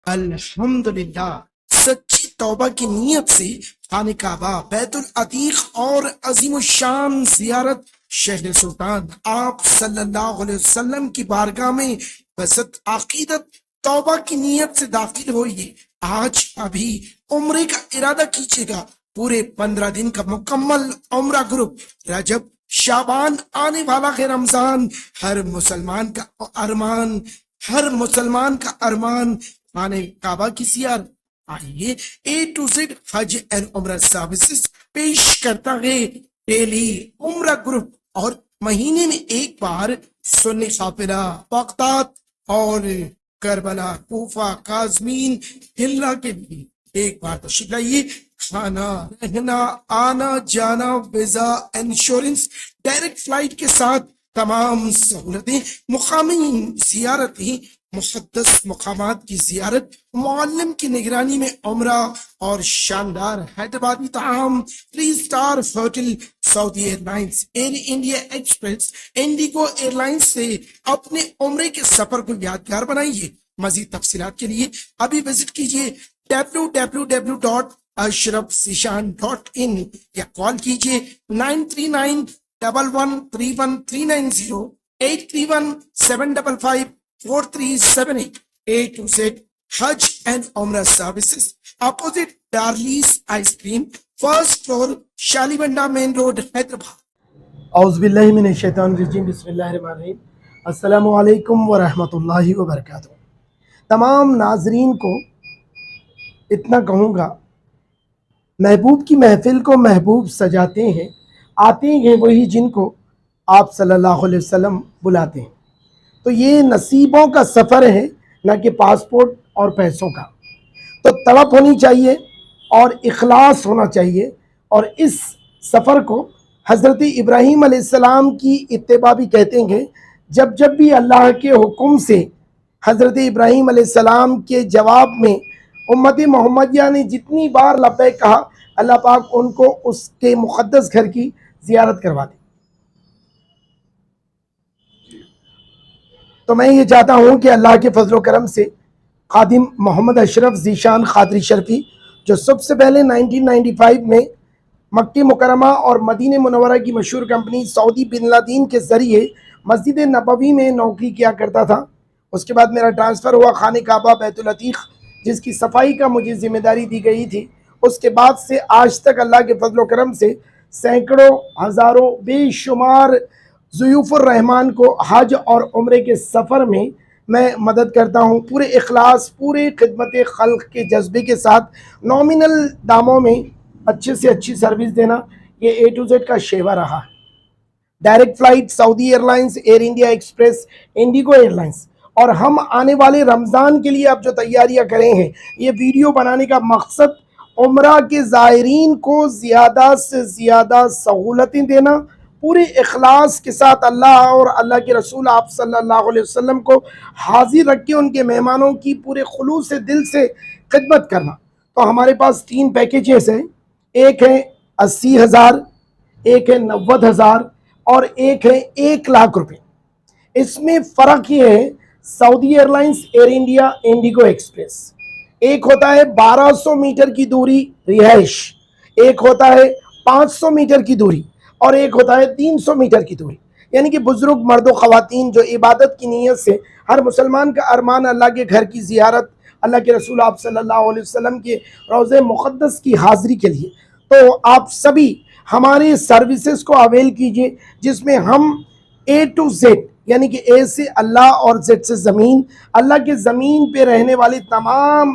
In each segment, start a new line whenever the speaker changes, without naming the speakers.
الحمدللہ سچی توبہ کی نیت سے خانہ کعبہ، بیت العتیق اور عظیم الشان زیارت شہر سلطان آپ صلی اللہ علیہ وسلم کی بارگاہ میں بست عقیدت توبہ کی نیت سے داخل ہوئیے۔ آج ابھی عمرے کا ارادہ کیجیے گا۔ پورے 15 دن کا مکمل عمرہ گروپ، رجب شعبان آنے والا ہے رمضان، ہر مسلمان کا ارمان خانہ کعبہ کی زیارت۔ آئیے اے ٹو زیڈ حج اینڈ عمرہ سروسز پیش کرتا ہے ڈیلی عمرہ گروپ، اور مہینے میں ایک بار سنی قافلہ بغداد اور کربلا، کوفہ، کاظمین، ہلہ کے لیے ایک بار تشریف لائیے۔ کھانا، رہنا، آنا جانا، ویزا، انشورنس، ڈائریکٹ فلائٹ کے ساتھ تمام سہولتیں، مقامی زیارتیں، مقدس مقامات کی زیارت، معلم کی نگرانی میں عمرہ اور شاندار حیدرآبادی طعام، 3 star hotel, Saudi airlines, Air India Express, IndiGo airlines سے اپنے عمرے کے سفر کو یادگار بنائیے۔ مزید تفصیلات کے لیے ابھی وزٹ کیجیے www.ashrafzishan.in یا کال کیجیے 9391131390 831-755-4378 A to Z حج اینڈ عمرہ سروسز، اپوزٹ ڈارلیس ice cream, first floor, Shalibanda main road, Hyderabad.
اعوذ باللہ من الشیطان الرجیم، بسم اللہ الرحمن الرحیم۔ السلام علیکم ورحمۃ اللہ وبرکاتہ۔ تمام ناظرین کو اتنا کہوں گا، محبوب کی محفل کو محبوب سجاتے ہیں، آتے ہیں وہی جن کو آپ صلی اللہ علیہ وسلم بلاتے ہیں۔ تو یہ نصیبوں کا سفر ہے، نہ کہ پاسپورٹ اور پیسوں کا۔ تو طلب ہونی چاہیے اور اخلاص ہونا چاہیے، اور اس سفر کو حضرت ابراہیم علیہ السلام کی اتباع بھی کہتے ہیں۔ جب بھی اللہ کے حکم سے حضرت ابراہیم علیہ السلام کے جواب میں امت محمدیہ نے جتنی بار لبیک کہا، اللہ پاک ان کو اس کے مقدس گھر کی زیارت کروا دی۔ تو میں یہ چاہتا ہوں کہ اللہ کے فضل و کرم سے خادم محمد اشرف ذیشان قادری شرفی، جو سب سے پہلے 1995 میں مکہ مکرمہ اور مدینہ منورہ کی مشہور کمپنی سعودی بن لادن کے ذریعے مسجد نبوی میں نوکری کیا کرتا تھا، اس کے بعد میرا ٹرانسفر ہوا خانہ کعبہ بیت العتیق، جس کی صفائی کا مجھے ذمہ داری دی گئی تھی۔ اس کے بعد سے آج تک اللہ کے فضل و کرم سے سینکڑوں، ہزاروں، بے شمار ضیوف الرحمان کو حج اور عمرے کے سفر میں مدد کرتا ہوں، پورے اخلاص، پورے خدمت خلق کے جذبے کے ساتھ، نومینل داموں میں اچھے سے اچھی سروس دینا، یہ اے ٹو زیڈ کا شیوا رہا ہے۔ Direct flight Saudi airlines, Air India Express, IndiGo airlines, اور ہم آنے والے رمضان کے لیے اب جو تیاریاں کرے ہیں، یہ ویڈیو بنانے کا مقصد عمرہ کے زائرین کو زیادہ سے زیادہ سہولتیں دینا، پورے اخلاص کے ساتھ اللہ اور اللہ کے رسول آپ صلی اللہ علیہ وسلم کو حاضر رکھ کے ان کے مہمانوں کی پورے خلوص دل سے خدمت کرنا۔ تو ہمارے پاس 3 پیکیجز ہیں، ایک ہے 80,000، ایک ہے 90,000، اور ایک ہے 1,00,000 روپے۔ اس میں فرق یہ ہے، Saudi airlines, Air India, IndiGo Express, ایک ہوتا ہے 1200 میٹر کی دوری رہائش، ایک ہوتا ہے 500 میٹر کی دوری، اور ایک ہوتا ہے 300 میٹر کی دوری۔ یعنی کہ بزرگ مرد و خواتین جو عبادت کی نیت سے، ہر مسلمان کا ارمان اللہ کے گھر کی زیارت، اللہ کے رسول آپ صلی اللہ علیہ وسلم کے روضہ مقدس کی حاضری کے لیے، تو آپ سبھی ہمارے سروسز کو اویل کیجئے، جس میں ہم اے ٹو زیڈ، یعنی کہ اے سے اللہ اور زیڈ سے زمین، اللہ کے زمین پہ رہنے والے تمام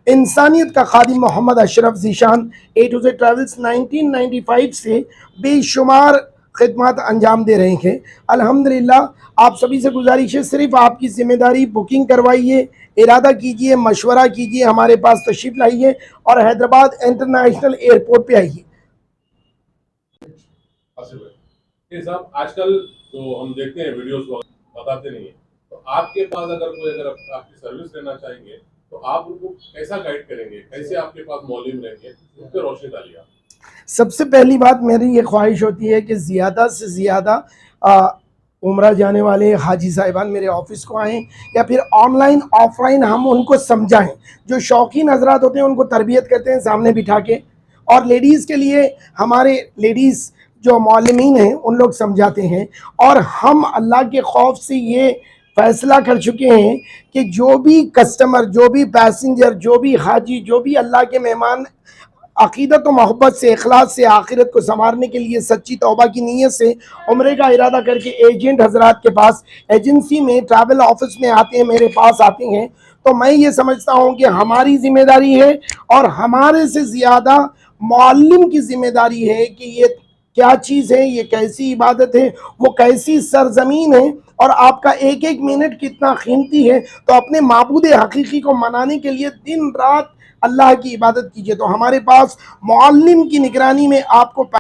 انسانیت کا خادم محمد اشرف ذیشان اے ٹو زیڈ ٹریولز 1995 سے بے شمار خدمات انجام دے رہے ہیں۔ الحمدللہ آپ سبھی سے گزارش ہے، صرف آپ کی ذمہ داری بکنگ کروائیے، ارادہ کیجئے، مشورہ کیجئے، ہمارے پاس تشریف لائیے اور حیدرآباد انٹرنیشنل ایئرپورٹ پہ آئیے۔
صاحب آج کل جو ہم دیکھتے ہیں ویڈیوز بتاتے نہیں ہیں، تو آپ کے پاس اگر آپ کی سروس لینا چاہیں گے تو آپ ان کو کیسا گائیڈ کریں گے، کیسے آپ کے پاس معلم رہیں گے، اس پہ روشنی ڈالیے آپ۔
سب سے پہلی بات میری یہ خواہش ہوتی ہے کہ زیادہ سے زیادہ عمرہ جانے والے حاجی صاحبان میرے آفس کو آئیں یا پھر آن لائن آف لائن ہم ان کو سمجھائیں. جو شوقین حضرات ہوتے ہیں ان کو تربیت کرتے ہیں سامنے بٹھا کے, اور لیڈیز کے لیے ہمارے لیڈیز جو معلمین ہیں ان لوگ سمجھاتے ہیں. اور ہم اللہ کے خوف سے یہ فیصلہ کر چکے ہیں کہ جو بھی کسٹمر, جو بھی پیسنجر, جو بھی حاجی, جو بھی اللہ کے مہمان عقیدت و محبت سے, اخلاص سے, آخرت کو سنوارنے کے لیے سچی توبہ کی نیت سے عمرے کا ارادہ کر کے ایجنٹ حضرات کے پاس, ایجنسی میں, ٹریول آفس میں آتے ہیں, میرے پاس آتے ہیں, تو میں یہ سمجھتا ہوں کہ ہماری ذمہ داری ہے اور ہمارے سے زیادہ معلم کی ذمہ داری ہے کہ یہ کیا چیز ہے, یہ کیسی عبادت ہے, وہ کیسی سرزمین ہے, اور آپ کا ایک ایک منٹ کتنا قیمتی ہے. تو اپنے معبود حقیقی کو منانے کے لیے دن رات اللہ کی عبادت کیجئے. تو ہمارے پاس معلم کی نگرانی میں آپ کو